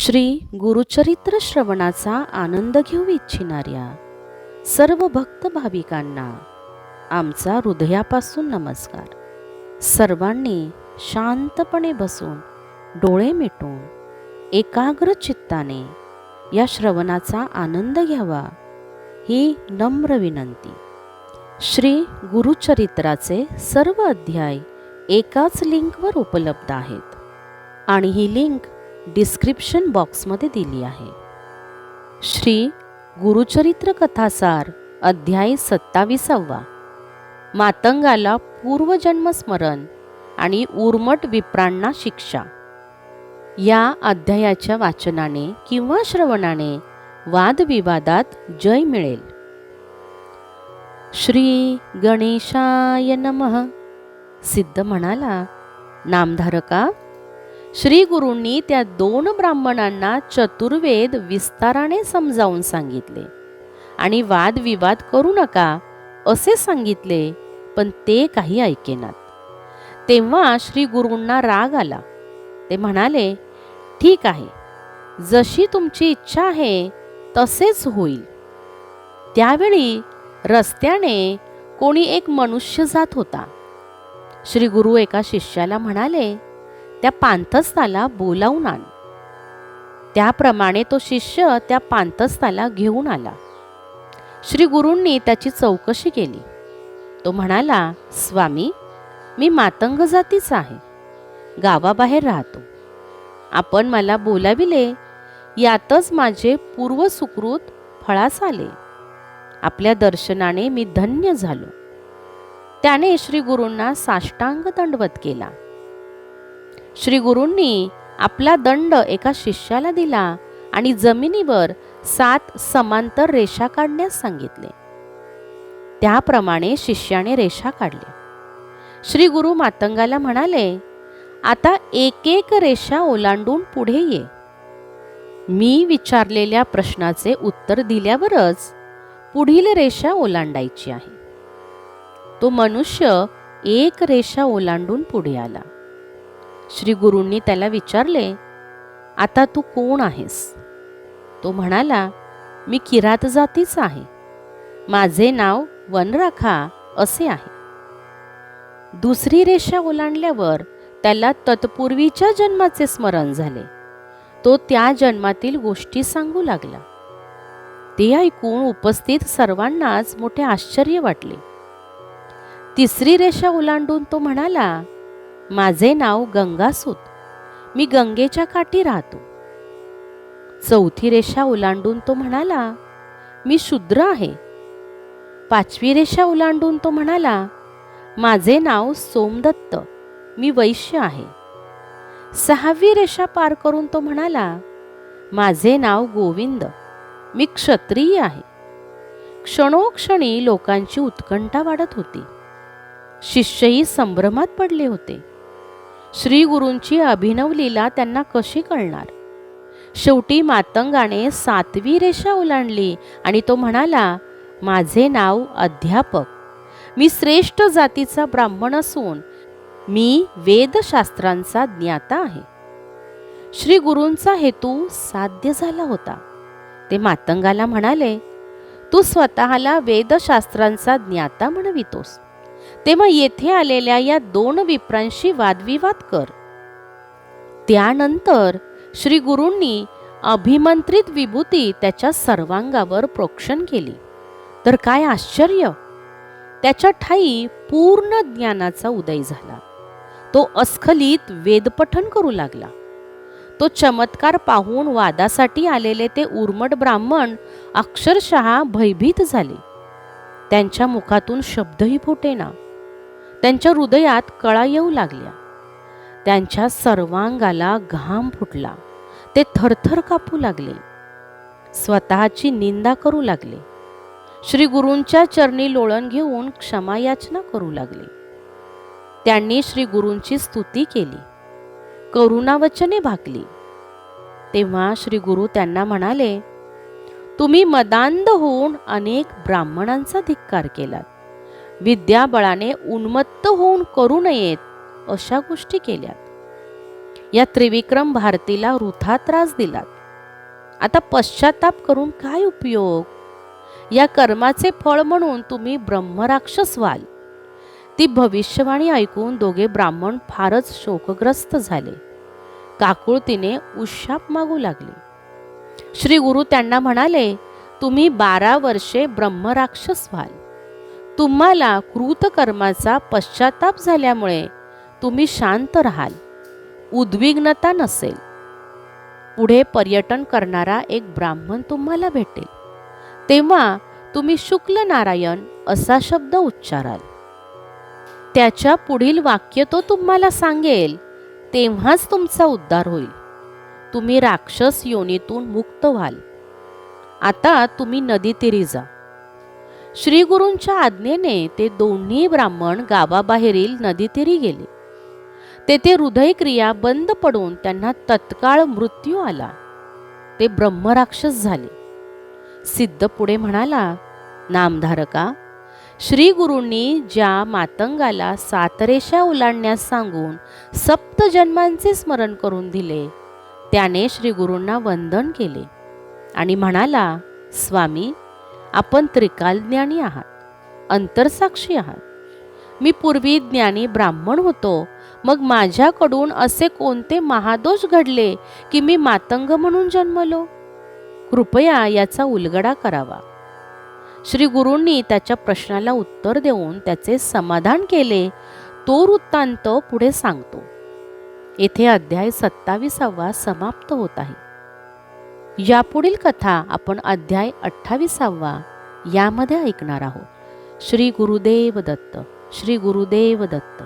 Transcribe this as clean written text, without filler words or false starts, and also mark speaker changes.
Speaker 1: श्री गुरुचरित्र श्रवणाचा आनंद घेऊ इच्छिणाऱ्या सर्व भक्त भाविकांना आमचा हृदयापासून नमस्कार. सर्वांनी शांतपणे बसून डोळे मिटून एकाग्र चित्ताने या श्रवणाचा आनंद घ्यावा ही नम्र विनंती. श्री गुरुचरित्राचे सर्व अध्याय एकाच लिंकवर उपलब्ध आहेत आणि ही लिंक डिस्क्रिप्शन बॉक्समध्ये दिली आहे. श्री गुरुचरित्र कथासार अध्याय 27. मातंगाला पूर्वजन्म स्मरण आणि उर्मट विप्रांना शिक्षा. या अध्यायाच्या वाचनाने किंवा श्रवणाने वादविवादात जय मिळेल. श्री गणेशाय नमः. सिद्ध म्हणाला, नामधारका, श्री गुरूंनी त्या 2 ब्राह्मणांना चतुर्वेद विस्ताराने समजावून सांगितले आणि वादविवाद करू नका असे सांगितले, पण ते काही ऐकेनात. तेव्हा श्री गुरूंना राग आला. ते म्हणाले, ठीक आहे, जशी तुमची इच्छा आहे तसेच होईल. त्यावेळी रस्त्याने कोणी एक मनुष्य जात होता. श्री गुरु एका शिष्याला म्हणाले, त्या पांथस्ताला बोलावून आण. त्याप्रमाणे तो शिष्य त्या पांथस्ताला घेऊन आला. श्री गुरूंनी त्याची चौकशी केली. तो म्हणाला, स्वामी, मी मातंग जातीचा आहे, गावाबाहेर राहतो. आपण मला बोलाविले यातच माझे पूर्वसुकृत फळास आले. आपल्या दर्शनाने मी धन्य झालो. त्याने श्री गुरूंना साष्टांग दंडवत केला. श्री गुरूंनी आपला दंड एका शिष्याला दिला आणि जमिनीवर 7 समांतर रेषा काढण्यास सांगितले. त्याप्रमाणे शिष्याने रेषा काढल्या. श्री गुरु मातंगाला म्हणाले, आता एक एक रेषा ओलांडून पुढे ये. मी विचारलेल्या प्रश्नाचे उत्तर दिल्यावरच पुढील रेषा ओलांडायची आहे. तो मनुष्य एक रेषा ओलांडून पुढे आला. श्री गुरूंनी त्याला विचारले, आता तू कोण आहेस? तो म्हणाला, मी किरात जातीचा आहे. माझे नाव वनराखा असे आहे. दुसरी रेषा ओलांडल्यावर त्याला तत्पूर्वीच्या जन्माचे स्मरण झाले. तो त्या जन्मातील गोष्टी सांगू लागला. ते ऐकून उपस्थित सर्वांनाच मोठे आश्चर्य वाटले. तिसरी रेषा ओलांडून तो म्हणाला, माझे नाव गंगासूत, मी गंगेच्या काठी राहतो. चौथी रेषा ओलांडून तो म्हणाला, मी शूद्र आहे. 5वी रेषा ओलांडून तो म्हणाला, माझे नाव सोमदत्त, मी वैश्य आहे. 6वी रेषा पार करून तो म्हणाला, माझे नाव गोविंद, मी क्षत्रिय आहे. क्षणोक्षणी लोकांची उत्कंठा वाढत होती. शिष्यही संभ्रमात पडले होते. श्री गुरूंची अभिनव लीला त्यांना कशी कळणार? शेवटी मातंगाने 7वी रेषा ओलांडली आणि तो म्हणाला, माझे नाव अध्यापक, मी श्रेष्ठ जातीचा ब्राह्मण असून मी वेदशास्त्रांचा ज्ञाता आहे. श्री गुरूंचा हेतू साध्य झाला होता. ते मातंगाला म्हणाले, तू स्वतःला वेदशास्त्रांचा ज्ञाता म्हणवितोस, तेव्हा येथे आलेल्या या 2 विप्रांशी वादविवाद कर. त्यानंतर श्री गुरूंनी अभिमंत्रित विभूती त्याच्या सर्वांगावर प्रोक्षण केली. तर काय आश्चर्य! त्याच्या ठायी पूर्ण ज्ञानाचा उदय झाला. तो अस्खलित वेदपठण करू लागला. तो चमत्कार पाहून वादासाठी आलेले ते उर्मट ब्राह्मण अक्षरशः भयभीत झाले. त्यांच्या मुखातून शब्दही फुटेना. त्यांच्या हृदयात कळा येऊ लागल्या. त्यांच्या सर्वांगाला घाम फुटला. ते थरथर कापू लागले. स्वतःची निंदा करू लागले. श्री गुरूंच्या चरणी लोळण घेऊन क्षमायाचना करू लागले. त्यांनी श्री गुरूंची स्तुती केली, करुणावचने भाकली. तेव्हा श्री गुरु त्यांना म्हणाले, तुम्ही मदांध होऊन अनेक ब्राह्मणांचा धिक्कार केलात. विद्याबळाने उन्मत्त होऊन करू नयेत अशा गोष्टी केल्यात. या त्रिविक्रम भारतीला वृथा त्रास दिलात. आता पश्चाताप करून काय उपयोग? या कर्माचे फळ म्हणून तुम्ही ब्रह्मराक्षस व्हाल. ती भविष्यवाणी ऐकून दोघे ब्राह्मण फारच शोकग्रस्त झाले. काकुळतीने उशाप मागू लागले. श्री गुरु त्यांना म्हणाले, तुम्ही 12 वर्षे ब्रह्मराक्षस व्हाल. तुम्हाला कृतकर्माचा पश्चाताप झाल्यामुळे तुम्ही शांत राहाल, उद्विग्नता नसेल. पुढे पर्यटन करणारा एक ब्राह्मण तुम्हाला भेटेल. तेव्हा तुम्ही शुक्ल नारायण असा शब्द उच्चाराल. त्याच्या पुढील वाक्य तो तुम्हाला सांगेल, तेव्हाच तुमचा उद्धार होईल. तुम्ही राक्षस योनीतून मुक्त व्हाल. आता तुम्ही नदीतीरी जा. श्री गुरूंच्या आज्ञेने ते दोन्ही ब्राह्मण गावाबाहेरील नदीतीरी गेले. तेथे हृदयक्रिया बंद पडून त्यांना तत्काळ मृत्यू आला. ते ब्रह्मराक्षस झाले. सिद्ध पुढे म्हणाला, नामधारका, श्री गुरूंनी ज्या मातंगाला 7 रेषा ओलांडण्यास सांगून 7 जन्मांचे स्मरण करून दिले, त्याने श्री गुरूंना वंदन केले आणि म्हणाला, स्वामी, आपण त्रिकालज्ञानी आहात, अंतरसाक्षी आहात. मी पूर्वी ज्ञानी ब्राह्मण होतो, मग माझ्याकडून असे कोणते महादोष घडले की मी मातंग म्हणून जन्मलो? कृपया याचा उलगडा करावा. श्री गुरूंनी त्याच्या प्रश्नाला उत्तर देऊन त्याचे समाधान केले. तो वृत्तांत पुढे सांगतो. येथे अध्याय 27 समाप्त होत आहे. यापुढील कथा आपण अध्याय 28 यामध्ये ऐकणार आहोत. श्री गुरुदेव दत्त. श्री गुरुदेव दत्त.